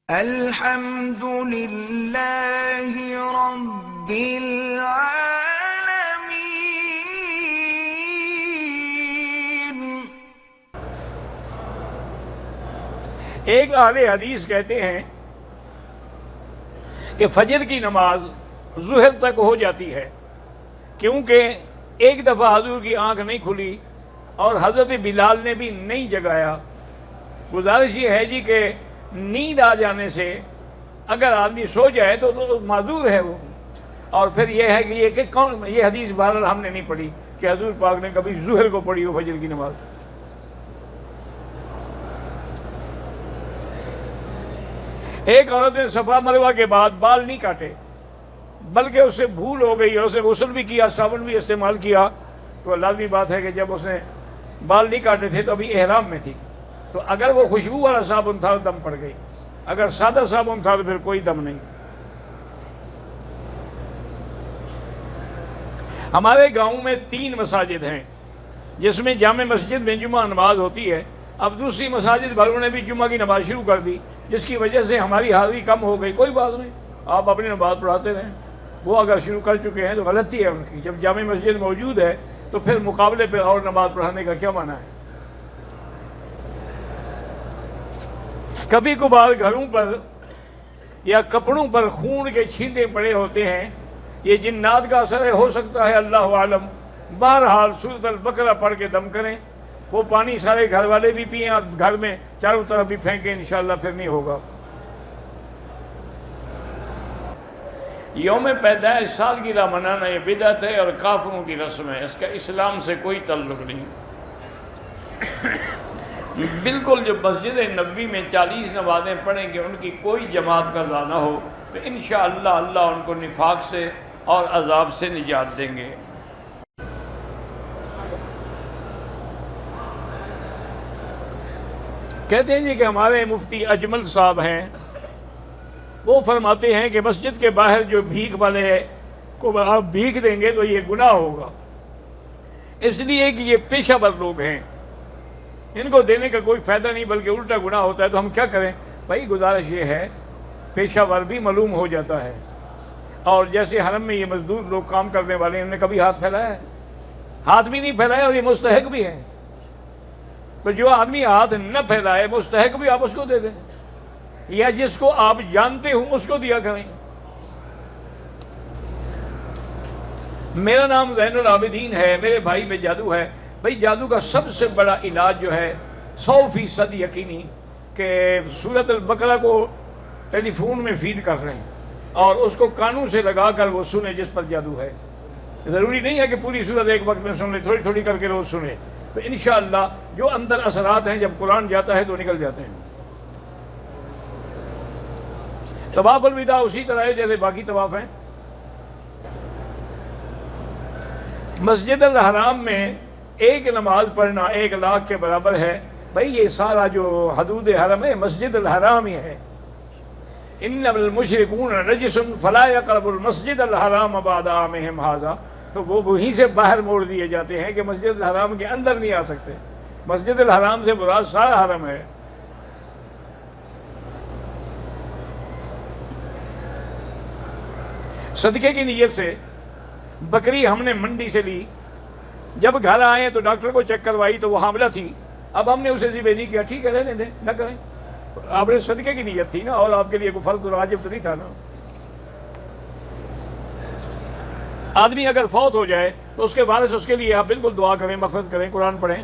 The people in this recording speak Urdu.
الحمد للہ رب العالمین۔ ایک اہل حدیث کہتے ہیں کہ فجر کی نماز ظہر تک ہو جاتی ہے، کیونکہ ایک دفعہ حضور کی آنکھ نہیں کھلی اور حضرت بلال نے بھی نہیں جگایا۔ گزارش یہ ہے جی کہ نیند آ جانے سے اگر آدمی سو جائے تو معذور ہے وہ۔ اور پھر یہ ہے کہ یہ حدیث بہرحال ہم نے نہیں پڑھی کہ حضور پاک نے کبھی ظہر کو پڑھی ہو فجر کی نماز۔ ایک عورت نے صفا مروہ کے بعد بال نہیں کاٹے، بلکہ اس سے بھول ہو گئی اور اس نے غسل بھی کیا، صابن بھی استعمال کیا، تو لازمی بات ہے کہ جب اس نے بال نہیں کاٹے تھے تو ابھی احرام میں تھی، تو اگر وہ خوشبو والا صابن تھا تو دم پڑ گئی، اگر سادہ صابن تھا تو پھر کوئی دم نہیں۔ ہمارے گاؤں میں 3 مساجد ہیں جس میں جامع مسجد میں جمعہ نماز ہوتی ہے۔ اب دوسری مساجد والوں نے بھی جمعہ کی نماز شروع کر دی، جس کی وجہ سے ہماری حاضری کم ہو گئی۔ کوئی بات نہیں، آپ اپنی نماز پڑھاتے رہیں، وہ اگر شروع کر چکے ہیں تو غلطی ہے ان کی۔ جب جامع مسجد موجود ہے تو پھر مقابلے پہ اور نماز پڑھانے کا کیا معنی ہے؟ کبھی کبھار گھروں پر یا کپڑوں پر خون کے چھینٹے پڑے ہوتے ہیں، یہ جنات کا اثر ہے، ہو سکتا ہے، اللہ عالم۔ بہرحال سورۃ البقرہ پڑھ کے دم کریں، وہ پانی سارے گھر والے بھی پئیں اور گھر میں چاروں طرف بھی پھینکیں، انشاءاللہ پھر نہیں ہوگا۔ یوم پیدائش سالگرہ منانا یہ بدعت ہے اور کافروں کی رسم ہے، اس کا اسلام سے کوئی تعلق نہیں۔ بالکل جو مسجد نبوی میں 40 نمازیں پڑھیں گے ان کی کوئی جماعت کا نہ ہو تو انشاءاللہ اللہ ان کو نفاق سے اور عذاب سے نجات دیں گے۔ کہتے ہیں جی کہ ہمارے مفتی اجمل صاحب ہیں، وہ فرماتے ہیں کہ مسجد کے باہر جو بھیک والے کو آپ بھیک دیں گے تو یہ گناہ ہوگا، اس لیے کہ یہ پیشہ ور لوگ ہیں، ان کو دینے کا کوئی فائدہ نہیں بلکہ الٹا گناہ ہوتا ہے۔ تو ہم کیا کریں؟ بھائی گزارش یہ ہے، پیشہ ور بھی معلوم ہو جاتا ہے، اور جیسے حرم میں یہ مزدور لوگ کام کرنے والے ہیں، انہوں نے کبھی ہاتھ پھیلایا ہے؟ ہاتھ بھی نہیں پھیلایا اور یہ مستحق بھی ہے، تو جو آدمی ہاتھ نہ پھیلائے مستحق بھی آپ اس کو دے دیں، یا جس کو آپ جانتے ہوں اس کو دیا کریں۔ میرا نام زین العابدین ہے، میرے بھائی میں جادو ہے۔ بھائی جادو کا سب سے بڑا علاج جو ہے 100% یقینی کہ سورۃ البقرہ کو ٹیلی فون میں فیڈ کر رہے ہیں اور اس کو کانوں سے لگا کر وہ سنیں جس پر جادو ہے۔ ضروری نہیں ہے کہ پوری سورت ایک وقت میں سن لیں، تھوڑی تھوڑی کر کے روز سنیں، تو انشاءاللہ جو اندر اثرات ہیں جب قرآن جاتا ہے تو نکل جاتے ہیں۔ طواف الوداع اسی طرح ہے جیسے باقی طواف ہیں۔ مسجد الحرام میں ایک نماز پڑھنا 1 لاکھ کے برابر ہے۔ بھائی یہ سارا جو حدود حرم ہے مسجد الحرام ہی ہے۔ ان المشرکون رجس فلا يقربوا المسجد الحرام بعد عامهم هذا، تو وہ وہیں سے باہر موڑ دیے جاتے ہیں کہ مسجد الحرام کے اندر نہیں آ سکتے۔ مسجد الحرام سے مراد سارا حرم ہے۔ صدقے کی نیت سے بکری ہم نے منڈی سے لی، جب گھر آئے تو ڈاکٹر کو چیک کروائی تو وہ حاملہ تھی۔ اب ہم نے اسے ذبح نہیں کیا، ٹھیک ہے رہنے دیں، نہ کریں، آپ نے صدقے کی نیت تھی نا، اور آپ کے لیے کوئی فرض واجب تو نہیں تھا نا۔ آدمی اگر فوت ہو جائے تو اس کے وارث اس کے لیے آپ بالکل دعا کریں، مغفرت کریں، قرآن پڑھیں۔